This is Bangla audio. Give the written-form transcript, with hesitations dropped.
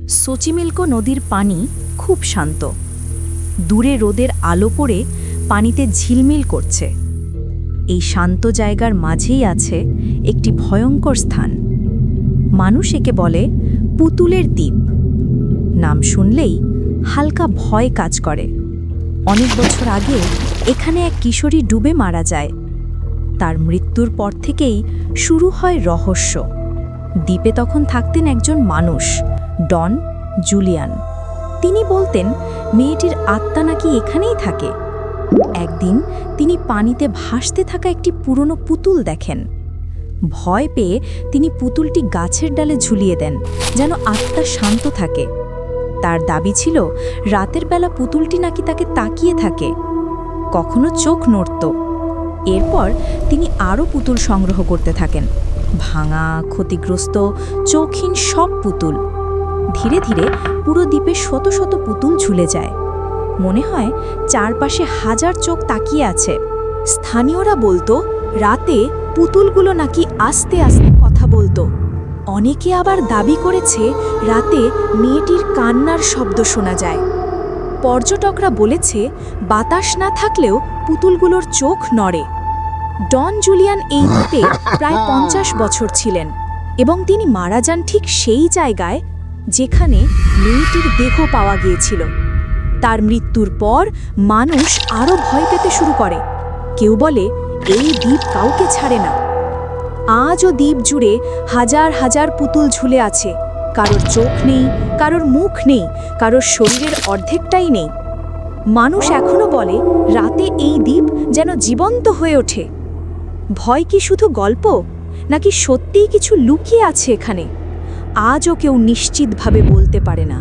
সোচিমিল্কো নদীর পানি খুব শান্ত। দূরে রোদের আলো পড়ে পানিতে ঝিলমিল করছে। এই শান্ত জায়গার মাঝেই আছে একটি ভয়ঙ্কর স্থান। মানুষ একে বলে পুতুলের দ্বীপ। নাম শুনলেই হালকা ভয় কাজ করে। অনেক বছর আগে এখানে এক কিশোরী ডুবে মারা যায়। তার মৃত্যুর পর থেকেই শুরু হয় রহস্য। দ্বীপে তখন থাকতেন একজন মানুষ, ডন জুলিয়ান। তিনি বলতেন মেয়েটির আত্মা নাকি এখানেই থাকে। একদিন তিনি পানিতে ভাসতে থাকা একটি পুরনো পুতুল দেখেন। ভয় পেয়ে তিনি পুতুলটি গাছের ডালে ঝুলিয়ে দেন, যেন আত্মা শান্ত থাকে। তার দাবি ছিল রাতের বেলা পুতুলটি নাকি তাকে তাকিয়ে থাকে, কখনো চোখ নড়ত। এরপর তিনি আরও পুতুল সংগ্রহ করতে থাকেন, ভাঙা, ক্ষতিগ্রস্ত, চোখহীন সব পুতুল। ধীরে ধীরে পুরো দ্বীপে শত শত পুতুল ঝুলে যায়। মনে হয় চারপাশে হাজার চোখ তাকিয়ে আছে। স্থানীয়রা বলতো রাতে পুতুলগুলো নাকি আস্তে আস্তে কথা বলতো। অনেকে আবার দাবি করেছে রাতে মেয়েটির কান্নার শব্দ শোনা যায়। পর্যটকরা বলেছে বাতাস না থাকলেও পুতুলগুলোর চোখ নড়ে। ডন জুলিয়ান এই দ্বীপে প্রায় 50 বছর ছিলেন এবং তিনি মারা যান ঠিক সেই জায়গায় যেখানে মেয়েটির দেহ পাওয়া গিয়েছিল। তার মৃত্যুর পর মানুষ আরও ভয় পেতে শুরু করে। কেউ বলে এই দ্বীপ কাউকে ছাড়ে না। আজও দ্বীপ জুড়ে হাজার হাজার পুতুল ঝুলে আছে। কারোর চোখ নেই, কারোর মুখ নেই, কারোর শরীরের অর্ধেকটাই নেই। মানুষ এখনো বলে রাতে এই দ্বীপ যেন জীবন্ত হয়ে ওঠে। ভয় কি শুধু গল্প, নাকি সত্যিই কিছু লুকিয়ে আছে এখানে? আজও কেউ নিশ্চিতভাবে বলতে পারে না।